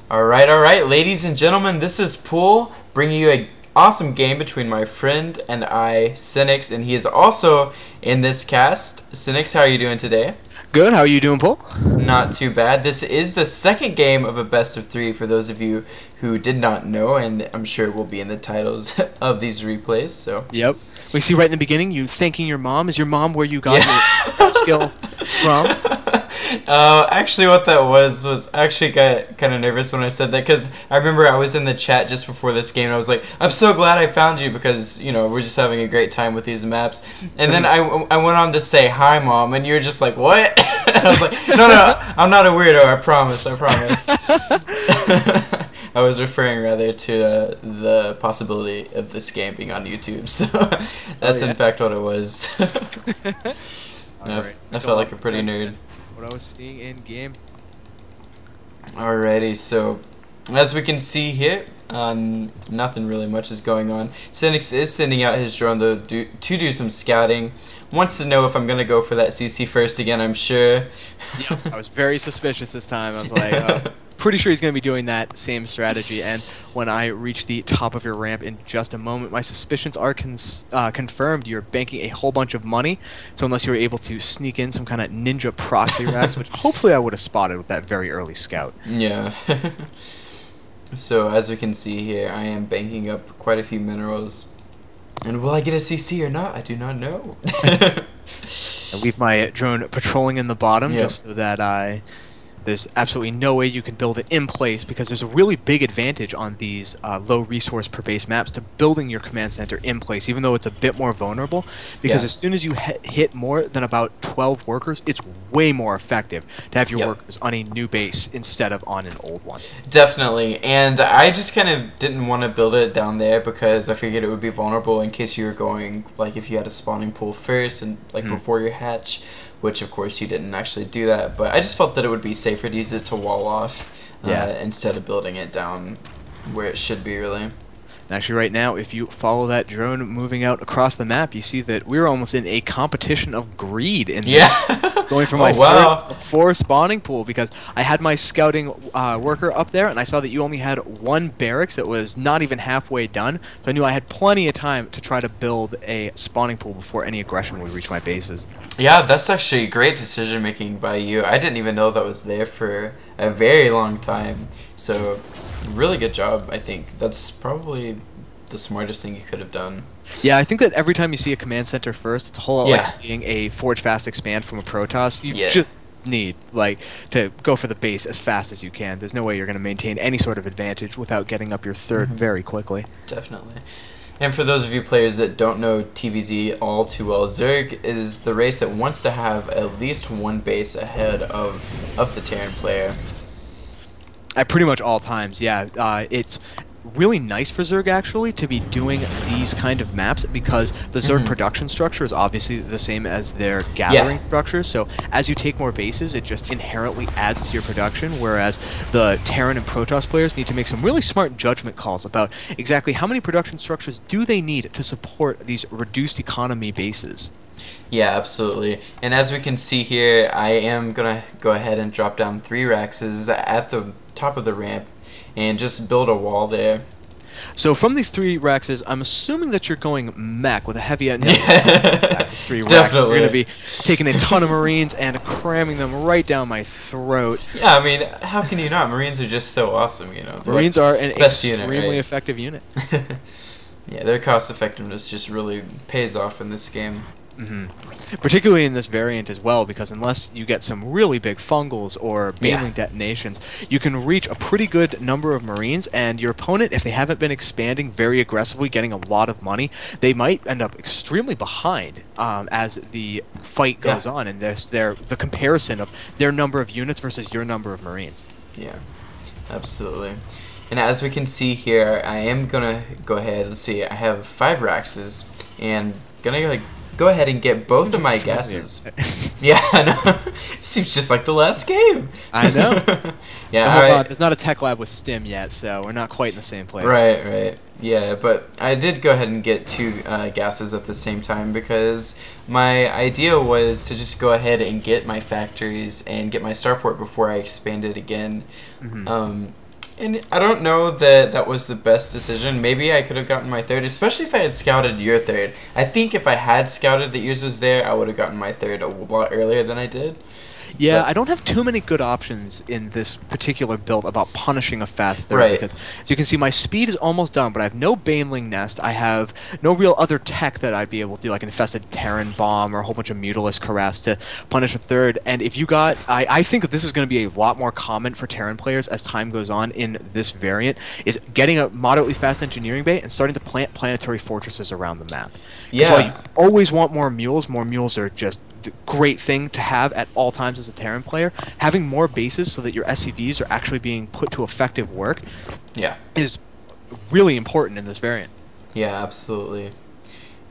Alright, ladies and gentlemen, this is Pool, bringing you an awesome game between my friend and I, Senex, and he is also in this cast. Senex, how are you doing today? Good, how are you doing, Paul? Not too bad. This is the second game of a best of three for those of you who did not know, and I'm sure it will be in the titles of these replays, so. Yep. We see right in the beginning, you thanking your mom. Is your mom where you got your skill from? Actually what that was I actually got kind of nervous when I said that, because I remember I was in the chat just before this game and I was like, I'm so glad I found you because, you know, we're just having a great time with these maps. And then I went on to say, hi mom, and you were just like, what? And I was like, no, I'm not a weirdo, I promise. I was referring rather to the possibility of this game being on YouTube, so that's in fact what it was. I felt like a pretty nerd. What I was seeing in game. Alrighty, so as we can see here, nothing really much is going on. Senex is sending out his drone to do some scouting. Wants to know if I'm gonna go for that CC first again, I'm sure. Yep, I was very suspicious this time. I was like, pretty sure he's going to be doing that same strategy, and when I reach the top of your ramp in just a moment, my suspicions are confirmed. You're banking a whole bunch of money, so unless you were able to sneak in some kind of ninja proxy racks, which hopefully I would have spotted with that very early scout. Yeah. So as we can see here, I am banking up quite a few minerals. And will I get a CC or not? I do not know. I leave my drone patrolling in the bottom just so that there's absolutely no way you can build it in place, because there's a really big advantage on these low resource per base maps to building your command center in place, even though it's a bit more vulnerable, because as soon as you hit more than about 12 workers, it's way more effective to have your workers on a new base instead of on an old one. Definitely, and I just kind of didn't want to build it down there because I figured it would be vulnerable in case you were going, like if you had a spawning pool first and like before your hatch, which of course you didn't actually do that, but I just felt that it would be safer to use it to wall off instead of building it down where it should be, really. Actually, right now, if you follow that drone moving out across the map, you see that we're almost in a competition of greed in going for my fourth spawning pool, because I had my scouting worker up there, and I saw that you only had one barracks that was not even halfway done, so I knew I had plenty of time to try to build a spawning pool before any aggression would reach my bases. Yeah, that's actually great decision making by you. I didn't even know that was there for a very long time, so really good job. I think that's probably the smartest thing you could have done. Yeah, I think that every time you see a command center first, it's a whole lot like seeing a Forge Fast Expand from a Protoss. You just need to go for the base as fast as you can. There's no way you're going to maintain any sort of advantage without getting up your third very quickly. Definitely. And for those of you players that don't know TvZ all too well, Zerg is the race that wants to have at least one base ahead of the Terran player. At pretty much all times, yeah. It's really nice for Zerg, actually, to be doing these kind of maps, because the Zerg production structure is obviously the same as their gathering structure, so as you take more bases, it just inherently adds to your production, whereas the Terran and Protoss players need to make some really smart judgment calls about exactly how many production structures do they need to support these reduced economy bases. Yeah, absolutely. And as we can see here, I am going to go ahead and drop down 3 Raxes at the top of the ramp and just build a wall there. So from these 3 Raxes, I'm assuming that you're going mech with a heavy 3 Raxes. You're going to be taking a ton of Marines and cramming them right down my throat. Yeah, I mean, how can you not? Marines are just so awesome, you know. Marines are an extremely effective unit. Yeah, their cost effectiveness just really pays off in this game. Particularly in this variant as well, because unless you get some really big fungals or baneling detonations, you can reach a pretty good number of Marines, and your opponent, if they haven't been expanding very aggressively, getting a lot of money, they might end up extremely behind as the fight goes on, and there's the comparison of their number of units versus your number of Marines. Yeah, absolutely. And as we can see here, I am gonna go ahead. Let's see, I have 5 Raxes, and gonna go ahead and get both of my gases. Yeah, I know. Seems just like the last game. I know. Yeah, hold on. There's not a tech lab with stim yet, so we're not quite in the same place. Right. Yeah, but I did go ahead and get 2 gases at the same time, because my idea was to just go ahead and get my factories and get my starport before I expanded again. And I don't know that that was the best decision. Maybe I could have gotten my third, especially if I had scouted your third. I think if I had scouted that yours was there, I would have gotten my third a lot earlier than I did. Yeah, But I don't have too many good options in this particular build about punishing a fast third, right. because as you can see, my speed is almost done, but I have no Baneling Nest. I have no real other tech that I'd be able to do, like an Infested Terran Bomb or a whole bunch of Mutalisk Harass to punish a third. And if you got... I think that this is going to be a lot more common for Terran players as time goes on in this variant, is getting a moderately fast engineering bay and starting to plant planetary fortresses around the map. Yeah. While you always want more mules are just great thing to have at all times as a Terran player. Having more bases so that your SCVs are actually being put to effective work is really important in this variant. Yeah, absolutely.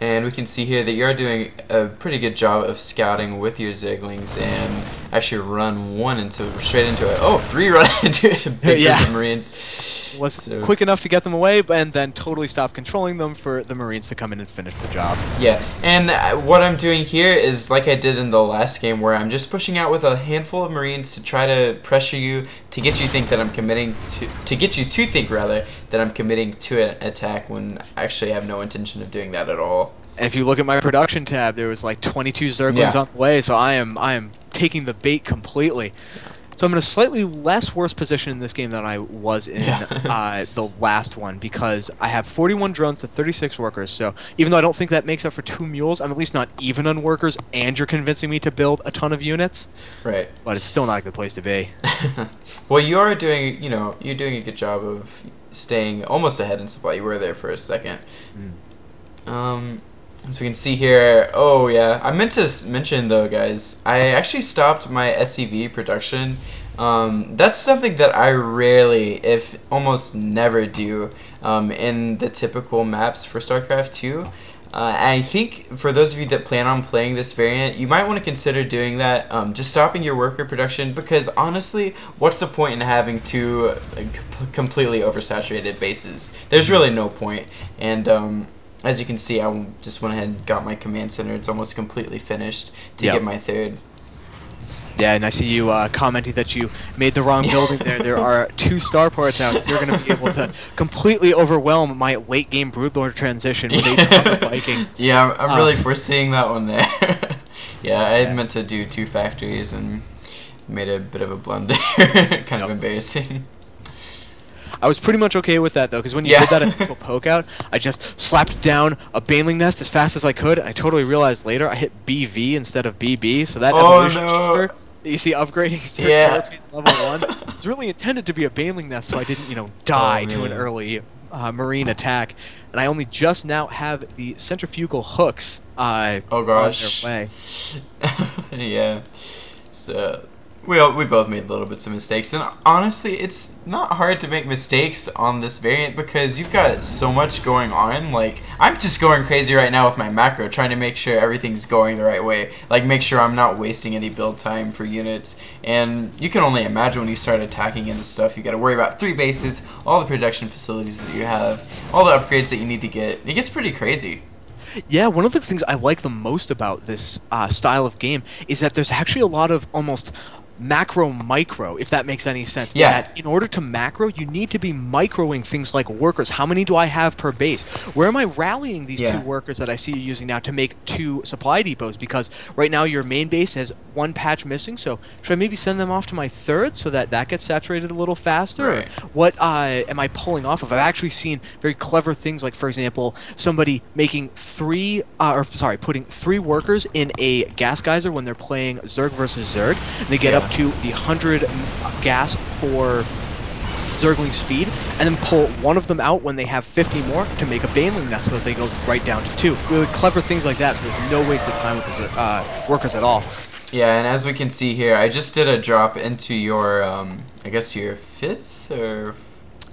And we can see here that you're doing a pretty good job of scouting with your Zerglings and actually run straight into it. Oh, 3 run into it. Big group of Marines. Was quick enough to get them away, and then totally stop controlling them for the Marines to come in and finish the job. Yeah, and what I'm doing here is like I did in the last game, where I'm just pushing out with a handful of Marines to try to pressure you, to get you think that I'm committing to get you to think rather that I'm committing to an attack when actually I have no intention of doing that at all. And if you look at my production tab, there was like 22 Zerglings on the way, so I am taking the bait completely. So I'm in a slightly less worse position in this game than I was in the last one, because I have 41 drones to 36 workers, so even though I don't think that makes up for 2 mules, I'm at least not even on workers, and you're convincing me to build a ton of units. Right. But it's still not a good place to be. Well, you are doing, you're doing a good job of staying almost ahead in supply. You were there for a second. As we can see here, oh yeah, I meant to mention though, guys, I actually stopped my SCV production. That's something that I rarely, if almost never do in the typical maps for StarCraft 2. And I think for those of you that plan on playing this variant, you might want to consider doing that, just stopping your worker production, because honestly, what's the point in having 2 completely oversaturated bases? There's really no point. And as you can see, I just went ahead and got my command center. It's almost completely finished to get my third. Yeah, and I see you commenting that you made the wrong building there. There are 2 starports out, so you're going to be able to completely overwhelm my late-game Broodlord transition with 8 Vikings. Yeah, I'm really foreseeing that one there. Yeah, I meant to do 2 factories and made a bit of a blunder. Kind of embarrassing. I was pretty much okay with that, though, because when you did that initial poke out, I just slapped down a Baneling Nest as fast as I could, and I totally realized later I hit BV instead of BB, so that evolution chamber that you see upgrading to carapace level 1 was really intended to be a Baneling Nest, so I didn't, die to an early Marine attack. And I only just now have the centrifugal hooks on their way. Yeah. So... We both made little bits of mistakes, and honestly, it's not hard to make mistakes on this variant because you've got so much going on. Like, I'm just going crazy right now with my macro, trying to make sure everything's going the right way. Like, make sure I'm not wasting any build time for units. And you can only imagine when you start attacking into stuff, you got to worry about 3 bases, all the production facilities that you have, all the upgrades that you need to get. It gets pretty crazy. Yeah, one of the things I like the most about this style of game is that there's actually a lot of almost macro-micro, if that makes any sense. Yeah. That in order to macro, you need to be microing things like workers. How many do I have per base? Where am I rallying these 2 workers that I see you using now to make 2 supply depots? Because right now your main base has 1 patch missing, so should I maybe send them off to my 3rd so that that gets saturated a little faster? Right. Or what am I pulling off of? I've actually seen very clever things, like, for example, somebody making putting 3 workers in a gas geyser when they're playing Zerg versus Zerg, and they get up to the 100 gas for Zergling speed, and then pull 1 of them out when they have 50 more to make a Baneling Nest so that they go right down to 2. Really clever things like that, so there's no wasted time with the workers at all. Yeah, and as we can see here, I just did a drop into your, I guess your 5th or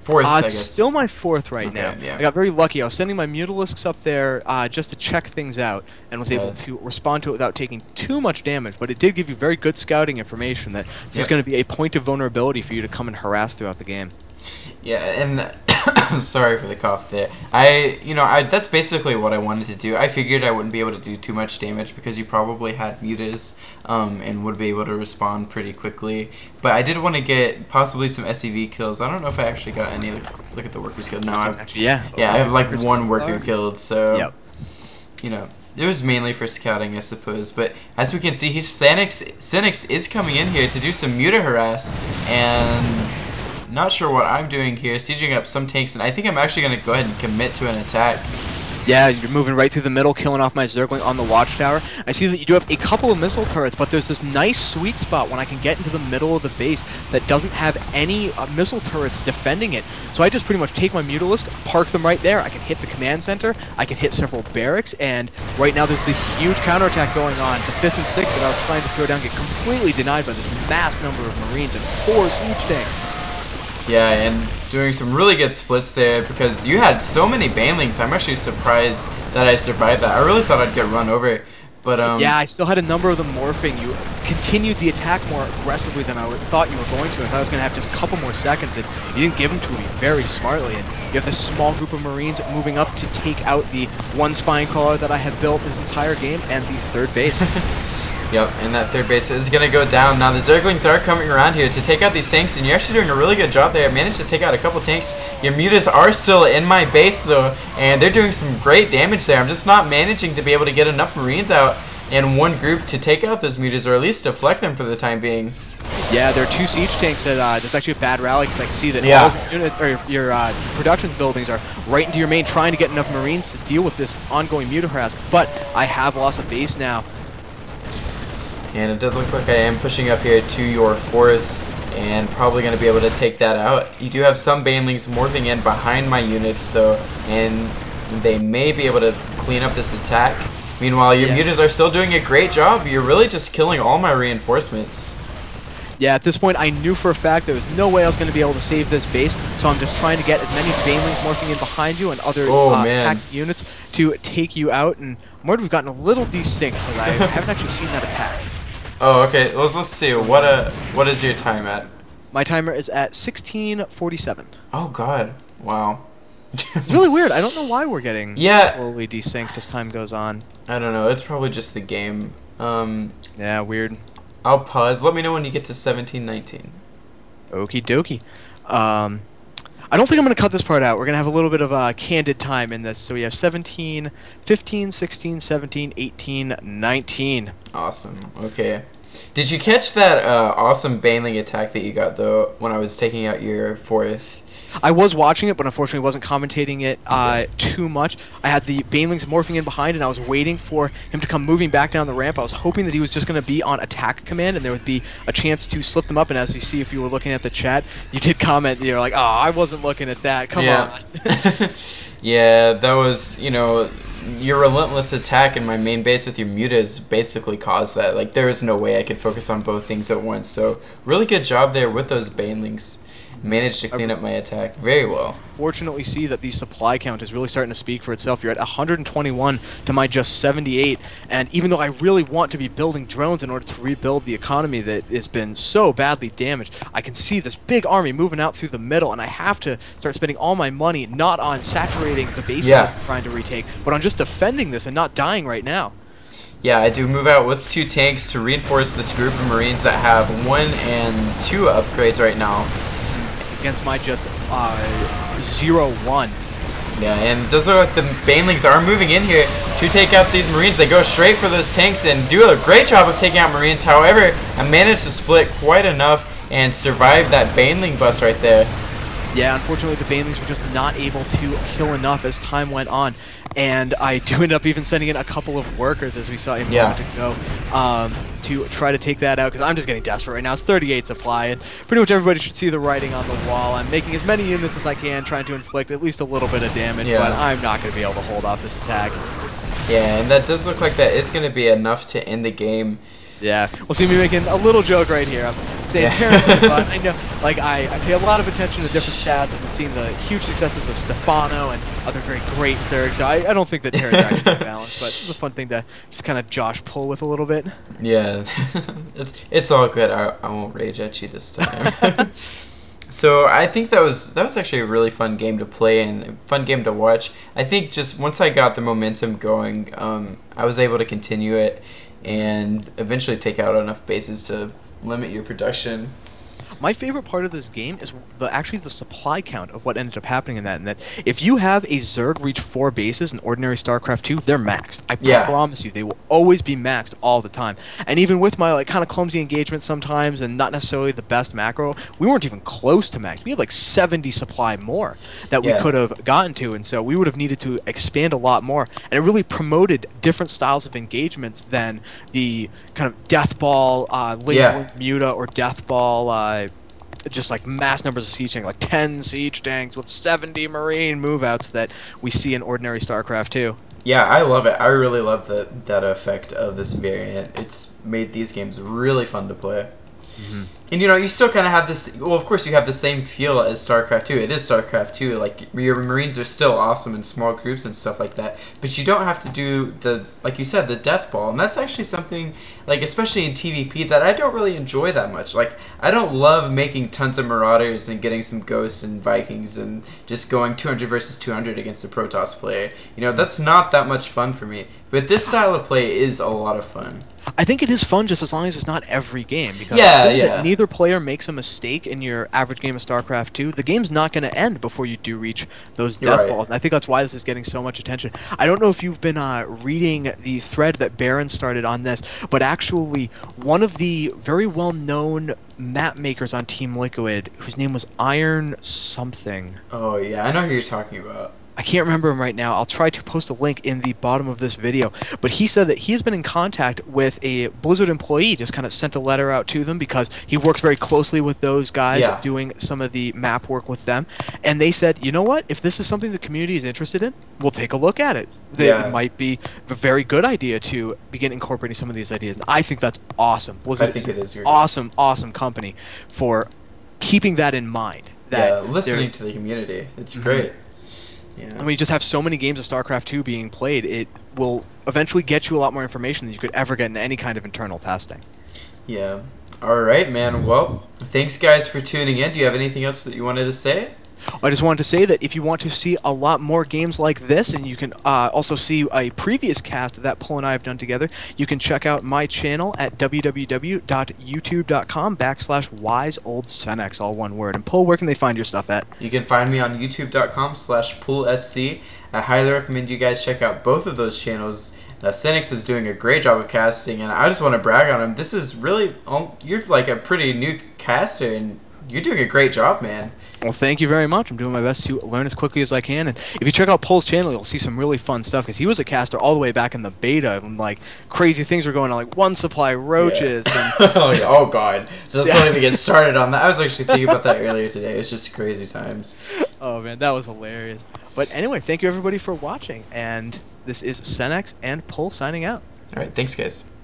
4th, I guess. It's still my 4th right now. Yeah. I got very lucky. I was sending my Mutalisks up there just to check things out, and was able to respond to it without taking too much damage, but it did give you very good scouting information that this is going to be a point of vulnerability for you to come and harass throughout the game. Yeah, and Sorry for the cough there. That's basically what I wanted to do. I figured I wouldn't be able to do too much damage because you probably had mutas and would be able to respond pretty quickly. But I did want to get possibly some SEV kills. I don't know if I actually got any. Look at the workers killed. No, I have like one worker killed. So, it was mainly for scouting, I suppose. But as we can see, Senex is coming in here to do some muta harass, and not sure what I'm doing here, sieging up some tanks, and I think I'm actually going to go ahead and commit to an attack. Yeah, you're moving right through the middle, killing off my Zergling on the watchtower. I see that you do have a couple of missile turrets, but there's this nice sweet spot when I can get into the middle of the base that doesn't have any missile turrets defending it. So I just pretty much take my Mutalisk, park them right there. I can hit the command center, I can hit several barracks, and right now there's the huge counterattack going on. The 5th and 6th that I was trying to throw down get completely denied by this mass number of Marines and 4 siege tanks. Yeah, and doing some really good splits there because you had so many banelings. I'm actually surprised that I survived that. I really thought I'd get run over, but yeah, I still had a number of them morphing. You continued the attack more aggressively than I thought you were going to. I thought I was going to have just a couple more seconds, and you didn't give them to me very smartly. And you have this small group of Marines moving up to take out the one spine crawler that I have built this entire game and the 3rd base. Yep, and that 3rd base is going to go down. Now the Zerglings are coming around here to take out these tanks, and you're actually doing a really good job there. I managed to take out a couple tanks. Your mutas are still in my base, though, and they're doing some great damage there. I'm just not managing to be able to get enough Marines out in one group to take out those mutas, or at least deflect them for the time being. Yeah, there are 2 siege tanks that there's actually a bad rally because I can see that all of your, your production buildings are right into your main, trying to get enough Marines to deal with this ongoing muta harass. But I have lost a base now. And it does look like I am pushing up here to your 4th and probably going to be able to take that out. You do have some banelings morphing in behind my units, though, and they may be able to clean up this attack. Meanwhile, your mutas are still doing a great job. You're really just killing all my reinforcements. Yeah, at this point, I knew for a fact there was no way I was going to be able to save this base, so I'm just trying to get as many banelings morphing in behind you and other attack units to take you out. And I'm worried we've gotten a little desynced because I haven't actually seen that attack. Oh, okay. Let's see. What is your time at? My timer is at 16:47. Oh God! Wow. It's really weird. I don't know why we're getting slowly desynced as time goes on. I don't know. It's probably just the game. Yeah, weird. I'll pause. Let me know when you get to 17:19. Okie dokie. I don't think I'm going to cut this part out. We're going to have a little bit of candid time in this. So we have 17, 15, 16, 17, 18, 19. Awesome. Okay. Did you catch that awesome baneling attack that you got, though, when I was taking out your 4th? I was watching it, but unfortunately wasn't commentating it too much. I had the banelings morphing in behind, and I was waiting for him to come moving back down the ramp. I was hoping that he was just going to be on attack command, and there would be a chance to slip them up. And as you see, if you were looking at the chat, you did comment. You're like, "Oh, I wasn't looking at that. Come on." Yeah, that was, your relentless attack in my main base with your mutas basically caused that. Like, there was no way I could focus on both things at once. So, really good job there with those banelings. Managed to clean up my attack very well. Fortunately, see that the supply count is really starting to speak for itself. You're at 121 to my just 78, and even though I really want to be building drones in order to rebuild the economy that has been so badly damaged, I can see this big army moving out through the middle, and I have to start spending all my money not on saturating the bases I'm trying to retake, but on just defending this and not dying right now. Yeah, I do move out with 2 tanks to reinforce this group of Marines that have 1 and 2 upgrades right now. Against my just 0-1. Yeah, and it does look like the banelings are moving in here to take out these Marines. They go straight for those tanks and do a great job of taking out Marines. However, I managed to split quite enough and survive that baneling bust right there. Yeah, unfortunately the banelings were just not able to kill enough as time went on. And I do end up even sending in a couple of workers, as we saw a moment ago, to try to take that out, because I'm just getting desperate right now. It's 38 supply, and pretty much everybody should see the writing on the wall. I'm making as many units as I can, trying to inflict at least a little bit of damage, but I'm not going to be able to hold off this attack. Yeah, and that does look like that is going to be enough to end the game. Yeah, we'll see me making a little joke right here. I'm saying Terrence, but I know, like, I pay a lot of attention to different stats. I've been seeing the huge successes of Stefano and other very great Zerg, so I don't think that Terrence actually balanced, but it's a fun thing to just kind of Josh pull with a little bit. Yeah, it's all good. I won't rage at you this time. So I think that was actually a really fun game to play and a fun game to watch. I think just once I got the momentum going, I was able to continue it and eventually take out enough bases to limit your production. My favorite part of this game is actually the supply count of what ended up happening in that. And that if you have a Zerg reach 4 bases in ordinary StarCraft 2, they're maxed. I promise you, they will always be maxed all the time. And even with my like kind of clumsy engagement sometimes and not necessarily the best macro, we weren't even close to max. We had like 70 supply more that we could have gotten to, and so we would have needed to expand a lot more. And it really promoted different styles of engagements than the kind of death ball, Muta or death ball. Just like mass numbers of siege tanks, like 10 siege tanks with 70 marine move-outs that we see in ordinary StarCraft 2. Yeah, I love it. I really love that effect of this variant. It's made these games really fun to play. And you still kind of have this, well, of course you have the same feel as StarCraft 2. It is StarCraft 2. Like, your Marines are still awesome in small groups and stuff like that. But you don't have to do like you said, the death ball. And that's actually something, like, especially in TvP, that I don't really enjoy that much. Like, I don't love making tons of Marauders and getting some Ghosts and Vikings and just going 200 versus 200 against a Protoss player. That's not that much fun for me. But this style of play is a lot of fun. I think it is fun just as long as it's not every game. Because that neither player makes a mistake in your average game of StarCraft 2, the game's not going to end before you do reach those death balls. And I think that's why this is getting so much attention. I don't know if you've been reading the thread that Barrin started on this, but actually one of the very well-known map makers on Team Liquid, whose name was Iron something. Oh, yeah, I know who you're talking about. I can't remember him right now. I'll try to post a link in the bottom of this video. But he said that he has been in contact with a Blizzard employee, just kind of sent a letter out to them because he works very closely with those guys doing some of the map work with them. And they said, you know what? If this is something the community is interested in, we'll take a look at it. It might be a very good idea to begin incorporating some of these ideas. And I think that's awesome. Blizzard is an awesome company for keeping that in mind. Listening to the community. It's great. Yeah. And when you just have so many games of StarCraft 2 being played, it will eventually get you a lot more information than you could ever get in any kind of internal testing. Yeah. All right, man. Well, thanks, guys, for tuning in. Do you have anything else that you wanted to say? I just wanted to say that if you want to see a lot more games like this, and you can also see a previous cast that Pull and I have done together, you can check out my channel at www.youtube.com/wiseoldsenex, all one word. And Pull, where can they find your stuff at? You can find me on youtube.com/pullsc. I highly recommend you guys check out both of those channels. Senex is doing a great job of casting, and I just want to brag on him. This is really, you're like a pretty new caster, and you're doing a great job, man. Well, thank you very much. I'm doing my best to learn as quickly as I can. And if you check out Pull's channel, you'll see some really fun stuff, because he was a caster all the way back in the beta, and like crazy things were going on, like one supply roaches. And oh god, so let's not even get started on that. I was actually thinking about that earlier today. It's just crazy times. Oh man, that was hilarious. But anyway, thank you everybody for watching, and this is Senex and Pull signing out. All right, thanks guys.